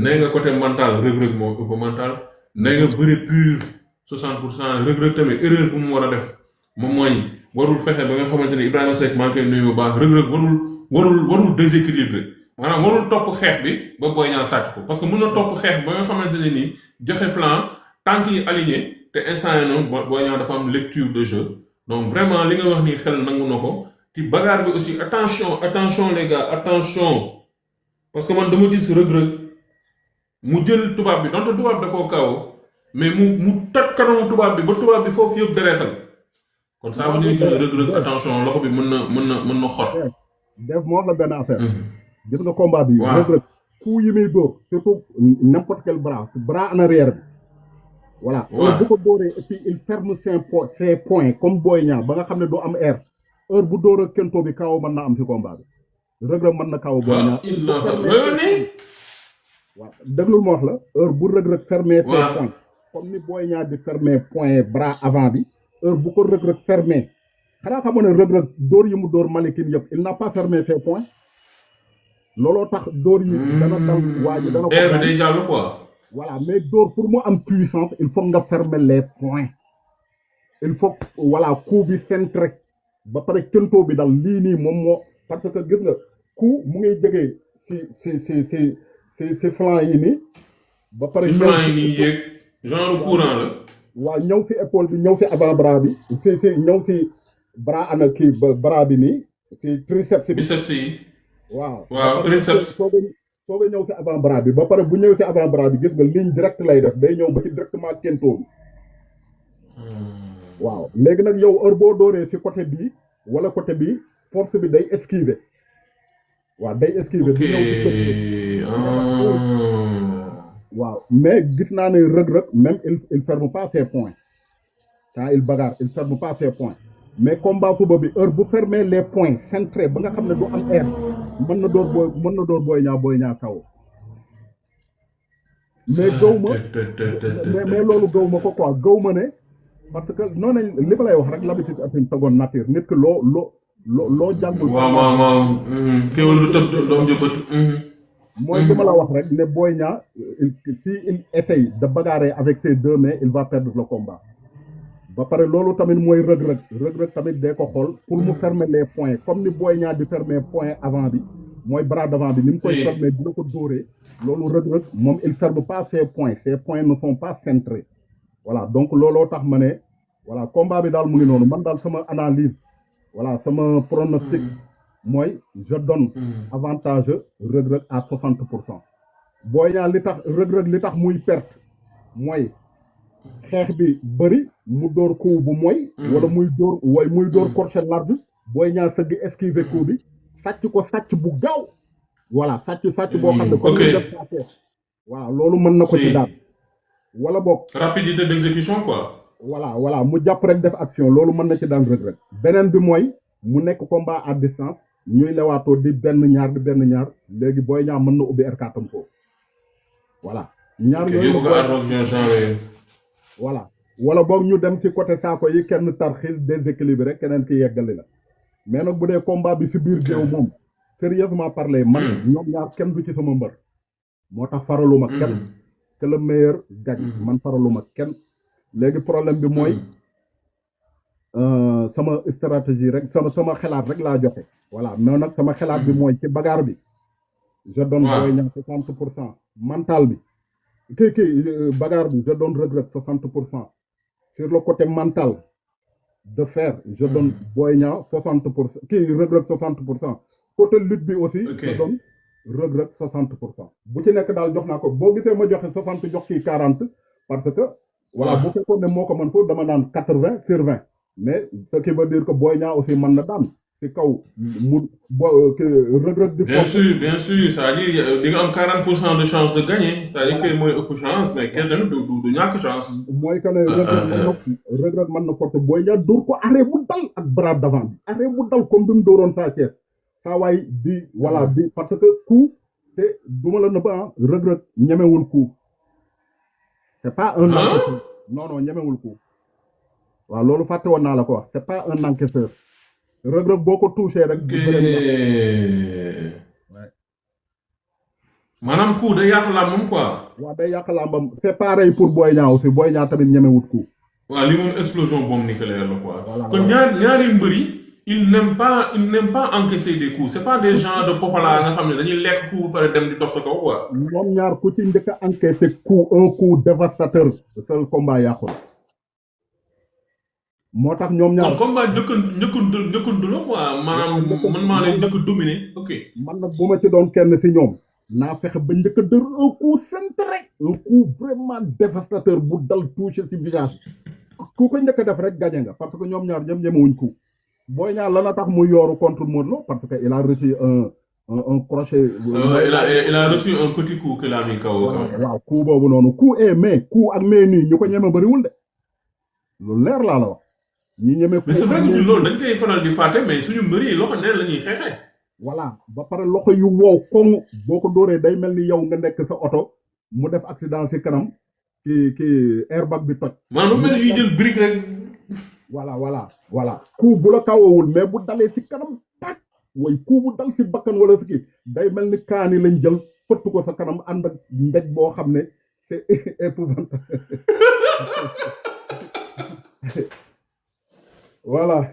nee nga côté mental rëg-rëg moo ëpp mental nee nga bëri pur 60% rëg-rëg tamit erreur bu mu war a def moom mooy warul fexe ba nga xamante ni Ibrahima Seck maa ngi koy nuyu bu baax rëg-rëg warul déséquilibré maanaam warul topp xeex bi ba Boy Niang sàcc ko parce que mën na topp xeex ba nga xamante ne nii joxe plan tànk yi aligné te instant yi noonu Boy Niang dafa am lecture de jeu donc vraiment li nga wax nii xel nangu na ko ci bagarre bi aussi attention les gars attention parce que man dama gis rëg-rëg mu jël tubaab bi donte tubaab da koo kaw mais mu toj kanamu tubaab bi ba tubaab bi foofu yëpp dereetal kon ça veut dire que rëg-rëg attention loxo bi mën na xot. def moo la benn affaire. gis nga combat bi. waaw rëg-rëg coup yi muy dóor surtout n'importe quel bras en arrière bi. voilà heure bu ko dóoree et puis il ferme ses points comme Boy Niang ba nga xam ne doo am air heure bu dóor ak kento bi kaw mën na am ci combat bi rëg-rëg mën na kaw Boy Niang. waaw déglul ma wax la heure bu rëg-rëg fermer ses points comme ni Boy Niang di fermer point bras avant bi heure bu ko rëg-rëg fermer xanaa xamoon ne rëg-rëg dóor yi mu dóor Malikin yëpp il n'a pas fermé ses points looloo tax dóor yi dana dal waa ji dana ko air bi day jàll quoi. voilà mais dóor pour mu am puissance il faut nga fermer les points il faut voilà coup bi centré ba pare këntoo bi dal lii nii moom moo parce que gis nga coup mu ngay jógee si flanc yi nii ba pare si flanc yi nii yéeg genre courant la waaw ñëw si épaule bi ñëw si avant bras bi si ñëw si bras ana kii bras bi nii si triceps bi biceps yi waaw triceps soo nga ñëw si avant bras bi ba pare bu ñëw si avant bras bi gis nga ligne direct lay def day ñëw ba ci directement kentoo bi waaw léegi nag yow heure boo dooree si côté bii wala côté bii force bi day esquiver waaw day esquiver du ñëw si waaw mais gis naa ne rëg-rëg même il ferme pas ses points quand il bagarre il ferme pas ses points mais combat suba bi heure bu fermer les points centré ba nga xam ne du am air mën na door Boy Niang kaw mais gaw ma mais loolu gaw ma ko quoi gaw ma ne parce que noonu li ma lay wax rek l'habitude est une seconde nature nit ki loo jàngul waaw kéwal lu tëb doom jëbët mooy li ma la wax rek ne Boy Niang si il essaye de bagarrer avec ses deux mains il va perdre le combat ba pare loolu tamit mooy rëg-rëg tamit day ko xool pour mu fermer les points comme ni Boy Niang di fermer point avant bi mooy bras d'avant bi ni mu koy fermer dina ko dóoree loolu rëg-rëg moom il ferme pas ses points ne sont pas centrés voilà donc looloo tax ma ne voilà combat bi daal mu ngi noonu man daal sama analyse voilà sama pronostic mooy je donne avantage rëg-rëg à 60%. Boy Niang li tax rëg-rëg li tax muy perte mooy xeex bi bëri mu dóor coup bu mooy wala muy dóor crochet large Boy Niang sëgg esquiver coup bi sàcc ko sàcc bu gaaw voilà sàcc boo xam ne comme ñu def sàcc waaw loolu mën na ko ci daal wala boog rapidité d'exécution quoi voilà mu jàpp rek def action loolu mën na ci daan rëg-rëg beneen bi mooy mu nekk combat à distance ñuy lewaatoo di benn ñaar léegi Boy Niang mën na ubbi R4 am foofu voilà ñaar yooyu voilà wala boog ñu dem ci côté saako yi kenn tarxiis déséquilibré rek keneen ki yeggali la mais nag bu dee combat bi ci biir géew moom sérieusement parler man ñoom ñaar kenn du ci sama mbër moo tax faraluma kenn que le meilleur gagne man faraluma kenn léegi problème bi mooy sama stratégie rek sama xalaat rek laa joxe voilà mais nag sama xalaat bi mooy ci bagarre bi je donne Boy Niang 60%. mental bi bagarre bi je donne Reug Reug 60%. sur le côté mental de faire je donne Boy Niang 60%. Reug Reug 60%. côté lutte bi aussi je donne Reug Reug 60%. bu ci nekk daal jox naa ko boo gisee ma joxe 60 jox kii 40 parce que voilà bu fekkoon ne moo ko mën foofu dama naan 80/20 mais ce qui veut dire que Boy Niang aussi mën na daan si kaw mu Reug di bien sûr c'est-à-dire di nga am 40% de chance de gagner c'est-à-dire que mooy ëpp chance mais kenn tamit du ñàkk chance. mooy que ne Reug mën na porter Boy Niang dóor ko arrêt bu dal ak bras d'avant bi arrêt bu dal comme bi mu dóoroon Sa Thiès saa waay di voilà di parce que coup te duma la nëbb Reug ñemewul coup c'est pas un encaisseur non ñemewul coup waaw loolu fàtte woon naa la ko wax c'est pas un encaisseur Reug boo ko touché rek. maanaam coup day yàq làmbam quoi. waaw day yàq làmbam c'est pareil pour Boy Niang aussi Boy Niang tamit ñemewut coup. waaw li moom explosion bombe nucléaire la quoi. voilà kon ñaari mbër yi ils n'aiment pas encaisser des coups c'est pas des gens de popola nga xam ne dañuy lekk coup pare dem di dox sa kaw quoi. ñoom ñaar ku ci njëkk a encaisser coup un coup dévastateur seul combat yàqu la. moo tax ñoom ñaar combat njëkkandu la quoi maanaam man maa lay njëkk a dominer ok. man nag bu ma ci doon kenn si ñoom naa fexe ba njëkk a dër un coup centré un coup vraiment dévastateur bu dal touché si visage ku ko njëkk a def rek gagné nga parce que ñoom ñaar ñoom ñemewuñ coup Boy Niang lan a tax mu yooru contre Modou Lo parce que il a reçu un crochet. il a reçu un petit coup qu'il a mis KO. waaw coup boobu noonu coup coup ak mais nii ñu ko ñeme bëriwul de lu leer laa la wax. ñi ñeme mais c'est vrai que ñun loolu dañ koy faral di fàtte mais suñu mbër yi loxo neen la ñuy xeexee. voilà ba pare loxo yu wow koŋ boo ko dóoree day mel ni yow nga nekk sa oto mu def accident ci kanam ki airbag bi toj. maanaam mel ni jël brique rek. voilà coup bu la kawowul mais bu dalee ci kanam tak way coup bu dal ci bakkan wala ci kii day mel ni kaani lañ jël fëtt ko sa kanam ànd ak mbéj boo xam ne c'est épouvantable. Voilà.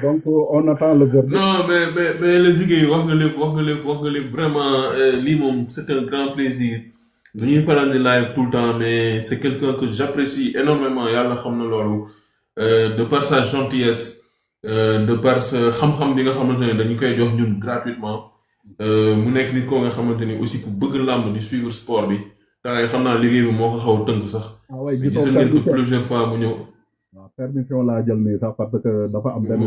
Donc on attend le verdict. Non mais les Zigué wax nga lépp vraiment lii moom c'est un grand plaisir. dañuy faral di live tout le temps mais c'est quelqu'un que j'apprécie énormément yàlla xam na loolu de par sa gentillesse de par sa xam-xam bi nga xamante ne dañu koy jox ñun gratuitement mu nekk nit ko nga xamante ni aussi ku bëgg làmb di suivre sport bi da xam naa liggéey bi moo ko xaw a tënk sax. mais gis ngeen ko plusieurs fois mu ñëw. permission laa jël nii sax parce que dafa am benn.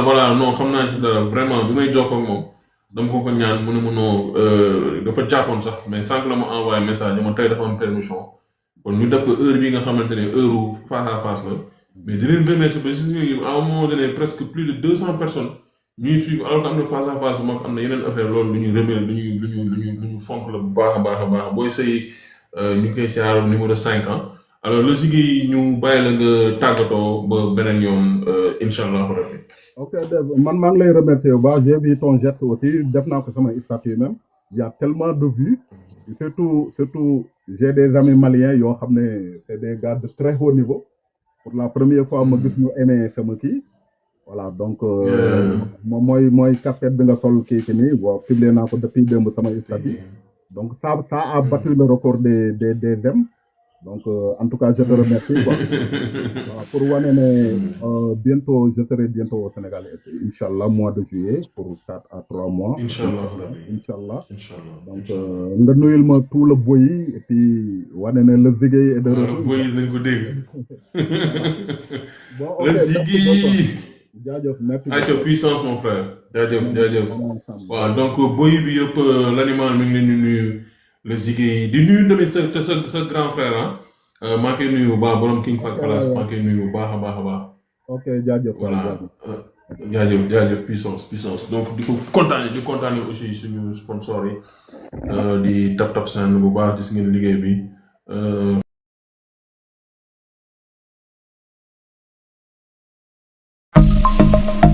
voilà non xam naa ci dara vraiment bi may jokkoo ak moom dama ko ñaan mu ne ma non dafa jàppoon sax mais sànq la ma envoyé message ma tey dafa am permission kon ñu def ko heure bi nga xamante ne heure face à face la mais di leen remercier ba si à un moment donné presque plus de 200 personnes ñuy suivre alors que am na face à face mag am na yeneen affaire loolu lu ñuy remercier lu ñu fonk la bu baax a baax booy sëy ñu koy siyaar numéro 5 ans. alors le Zigué ñu bàyyi la nga tàggatoo ba beneen yoon incha allah rabbi. ok man maa ngi lay remercier bu baax j'ai vu ton geste aussi def naa ko sama statut même il y a tellement de vues surtout j'ai des amis maliens yoo xam ne c'est des gars de très haut niveau pour la première fois ma gis ñu aimé sama kii voilà donc moom mooy casquette bi nga sol kii nii waaw publié naa ko depuis démb sama statut donc ça a battu le record des j'aime. Donc, en tout cas, je te remercie. Quoi. Pour Wanene, bientôt, je serai bientôt au Sénégal, Inch'Allah, mois de juillet, pour 4 à 3 mois. Inch'Allah. Donc, nous nous tout le boy, et puis, Wanene, le Zigué est de retour. Le boy, le Zigué. Merci. Puissance, mon frère. Voilà, donc, boy, l'animal, le Zigué di nuyu tamit sa grand frère maa ngi koy nuyu bu baax borom King Fahd Palace maa ngi koy nuyu bu baax a baax. ok jaajëf. voilà jaajëf puissance donc di ko kontaanee aussi suñu sponsor yi di Tap Sand bu baax gis ngeen liggéey bi.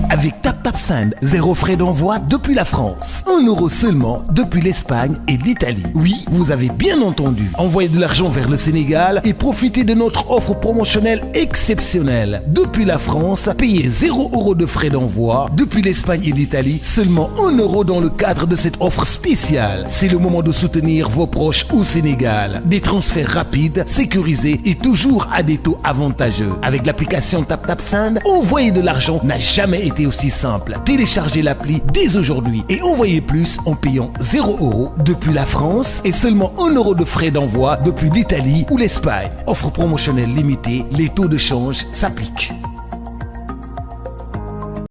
Avec Tap Sand, 0 frais d'envoi depuis la France. 1 euro seulement depuis l'Espagne et l'Italie. Oui, vous avez bien entendu. Envoyez de l'argent vers le Sénégal et profitez de notre offre promotionnelle exceptionnelle. Depuis la France, payez 0 euro de frais d'envoi. Depuis l'Espagne et l'Italie, seulement 1 euro dans le cadre de cette offre spéciale. C'est le moment de soutenir vos proches au Sénégal. Des transferts rapides, sécurisés et toujours à des taux avantageux. Avec l'application Tap Sand, envoyer de l'argent n'a jamais été aussi simple. Téléchargez l'appli dès aujourd'hui et envoyez plus en payant 0 euro depuis la France et seulement 1 euro de frais d'envoi depuis l'Italie ou l'Espagne. Offre promotionnelle limitée, les taux de change s'appliquent.